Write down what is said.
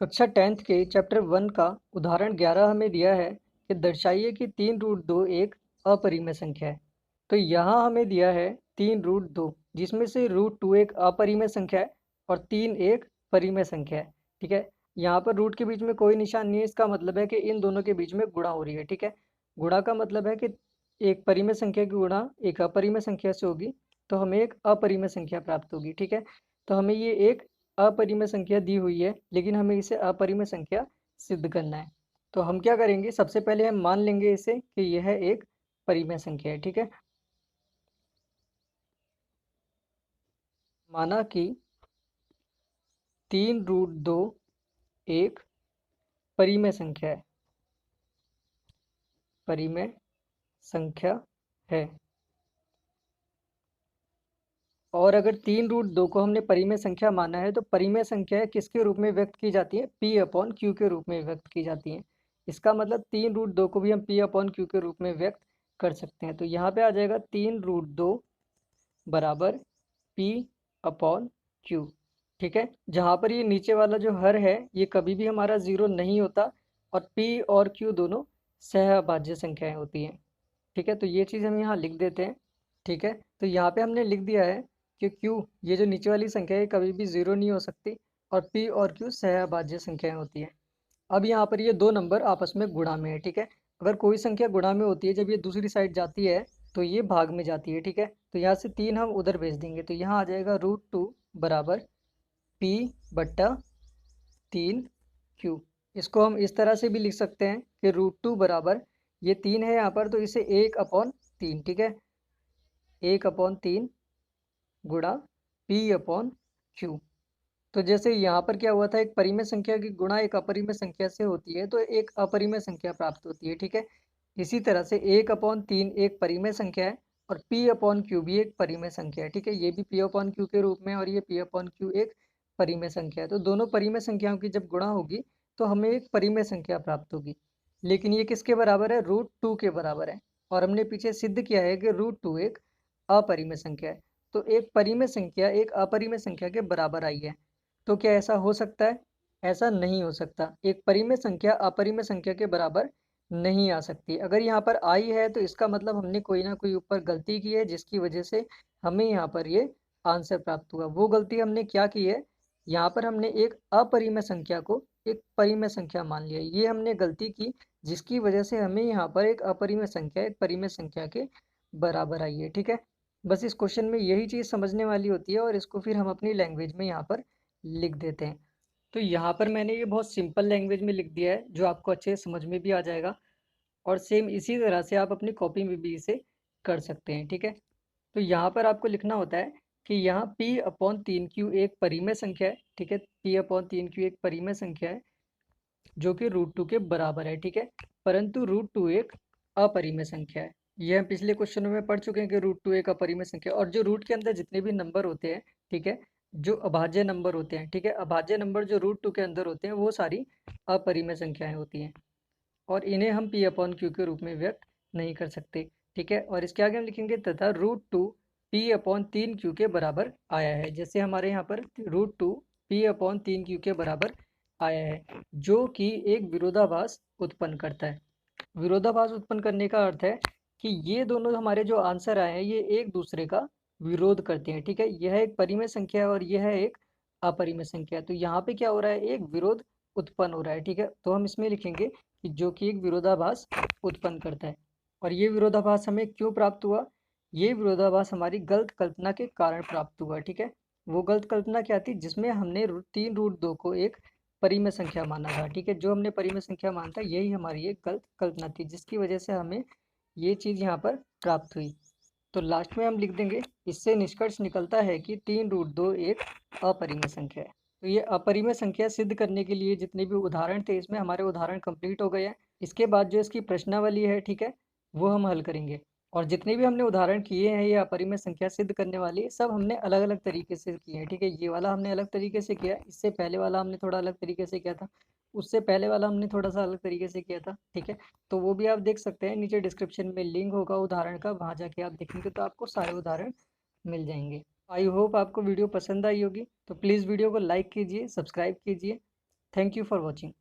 कक्षा 10th के chapter 1 का उदाहरण 11 हमें दिया है कि दर्शाइए कि 3√2 एक अपरिमेय संख्या है। तो यहाँ हमें दिया है 3√2, जिसमें से √2 एक अपरिमेय संख्या है और 3 एक परिमेय संख्या है। ठीक है, यहाँ पर रूट के बीच में कोई निशान नहीं है, इसका मतलब है कि इन दोनों के बीच में गुणा हो रही है। ठीक है, गुणा का मतलब है कि एक परिमेय संख्या की गुणा एक अपरिमेय संख्या से होगी तो हमें एक अपरिमेय संख्या प्राप्त होगी। ठीक है, तो हमें ये एक अपरिमेय संख्या दी हुई है, लेकिन हमें इसे अपरिमेय संख्या सिद्ध करना है। तो हम क्या करेंगे, सबसे पहले हम मान लेंगे इसे कि यह एक परिमेय संख्या है। ठीक है, माना कि 3√2 एक परिमेय संख्या है, परिमेय संख्या है। और अगर 3√2 को हमने परिमेय संख्या माना है तो परिमेय संख्या किसके रूप में व्यक्त की जाती है, P/Q के रूप में व्यक्त की जाती है। इसका मतलब 3√2 को भी हम P/Q के रूप में व्यक्त कर सकते हैं। तो यहाँ पे आ जाएगा 3√2 बराबर P/Q। ठीक है, जहाँ पर ये नीचे वाला जो हर है ये कभी भी हमारा जीरो नहीं होता और P और Q दोनों सहअभाज्य संख्याएं होती हैं। ठीक है, तो ये चीज़ हम यहाँ लिख देते हैं। ठीक है, तो यहाँ पे हमने लिख दिया है कि Q, ये जो नीचे वाली संख्या है कभी भी जीरो नहीं हो सकती और P और Q सहअभाज्य संख्याएं होती हैं। अब यहाँ पर ये दो नंबर आपस में गुणा में है। ठीक है, अगर कोई संख्या गुणा में होती है, जब ये दूसरी साइड जाती है तो ये भाग में जाती है। ठीक है, तो यहाँ से 3 हम उधर भेज देंगे तो यहाँ आ जाएगा √2 बराबर P/3Q। इसको हम इस तरह से भी लिख सकते हैं कि √2 बराबर, ये 3 है यहाँ पर तो इसे 1/3। ठीक है, 1/3 गुणा P/Q। तो जैसे यहाँ पर क्या हुआ था, एक परिमेय संख्या की गुणा एक अपरिमेय संख्या से होती है तो एक अपरिमेय संख्या प्राप्त होती है। ठीक है, इसी तरह से 1/3 एक परिमेय संख्या है और P/Q भी एक परिमेय संख्या है। ठीक है, ये भी P/Q के रूप में और ये P/Q एक परिमेय संख्या है। तो दोनों परिमेय संख्याओं की जब गुणा होगी तो हमें एक परिमेय संख्या प्राप्त होगी। लेकिन ये किसके बराबर है, √2 के बराबर है। और हमने पीछे सिद्ध किया है कि √2 एक अपरिमेय संख्या है। तो एक परिमेय संख्या एक अपरिमेय संख्या के बराबर आई है। तो क्या ऐसा हो सकता है? ऐसा नहीं हो सकता। एक परिमेय संख्या अपरिमेय संख्या के बराबर नहीं आ सकती। अगर यहाँ पर आई है तो इसका मतलब हमने कोई ना कोई ऊपर गलती की है, जिसकी वजह से हमें यहाँ पर ये आंसर प्राप्त हुआ। वो गलती हमने क्या की है, यहाँ पर हमने एक अपरिमेय संख्या को एक परिमेय संख्या मान लिया। ये हमने गलती की, जिसकी वजह से हमें यहाँ पर एक अपरिमेय संख्या एक परिमेय संख्या के बराबर आई है। ठीक है, बस इस क्वेश्चन में यही चीज़ समझने वाली होती है और इसको फिर हम अपनी लैंग्वेज में यहाँ पर लिख देते हैं। तो यहाँ पर मैंने ये बहुत सिंपल लैंग्वेज में लिख दिया है जो आपको अच्छे से समझ में भी आ जाएगा और सेम इसी तरह से आप अपनी कॉपी में भी इसे कर सकते हैं। ठीक है, तो यहाँ पर आपको लिखना होता है कि यहाँ P/3Q एक परिमेय संख्या है। ठीक है, P/3Q एक परिमेय संख्या है जो कि √2 के बराबर है। ठीक है, परंतु √2 एक अपरिमेय संख्या है। ये हम पिछले क्वेश्चनों में पढ़ चुके हैं कि √2 एक अपरिमेय संख्या और जो रूट के अंदर जितने भी नंबर होते हैं, ठीक है, जो अभाज्य नंबर होते हैं, ठीक है, अभाज्य नंबर जो √2 के अंदर होते हैं वो सारी अपरिमेय संख्याएं होती हैं और इन्हें हम P/Q के रूप में व्यक्त नहीं कर सकते। ठीक है, और इसके आगे हम लिखेंगे तथा √2 P/3Q के बराबर आया है। जैसे हमारे यहाँ पर √2 P/3Q के बराबर आया है, जो कि एक विरोधाभास उत्पन्न करता है। विरोधाभास उत्पन्न करने का अर्थ है कि ये दोनों हमारे जो आंसर आए हैं ये एक दूसरे का विरोध करते हैं। ठीक है, यह एक परिमेय संख्या है और यह है एक अपरिमेय संख्या है। तो यहाँ पे क्या हो रहा है, एक विरोध उत्पन्न हो रहा है। ठीक है, तो हम इसमें लिखेंगे कि जो कि एक विरोधाभास उत्पन्न करता है। और ये विरोधाभास हमें क्यों प्राप्त हुआ, ये विरोधाभास हमारी गलत कल्पना के कारण प्राप्त हुआ। ठीक है, वो गलत कल्पना क्या थी, जिसमें हमने 3√2 को एक परिमेय संख्या माना था। ठीक है, जो हमने परिमेय संख्या माना था यही हमारी एक गलत कल्पना थी, जिसकी वजह से हमें ये चीज़ यहाँ पर प्राप्त हुई। तो लास्ट में हम लिख देंगे, इससे निष्कर्ष निकलता है कि 3√2 एक अपरिमेय संख्या है। तो ये अपरिमेय संख्या सिद्ध करने के लिए जितने भी उदाहरण थे, इसमें हमारे उदाहरण कंप्लीट हो गए हैं। इसके बाद जो इसकी प्रश्नावली है, ठीक है, वो हम हल करेंगे। और जितने भी हमने उदाहरण किए हैं ये अपरिमेय संख्या सिद्ध करने वाली, सब हमने अलग अलग तरीके से किए हैं। ठीक है, ये वाला हमने अलग तरीके से किया, इससे पहले वाला हमने थोड़ा अलग तरीके से किया था, उससे पहले वाला हमने थोड़ा सा अलग तरीके से किया था। ठीक है, तो वो भी आप देख सकते हैं, नीचे डिस्क्रिप्शन में लिंक होगा उदाहरण का, वहाँ जाके आप देखेंगे तो आपको सारे उदाहरण मिल जाएंगे। आई होप आपको वीडियो पसंद आई होगी, तो प्लीज़ वीडियो को लाइक कीजिए, सब्सक्राइब कीजिए। Thank you for watching.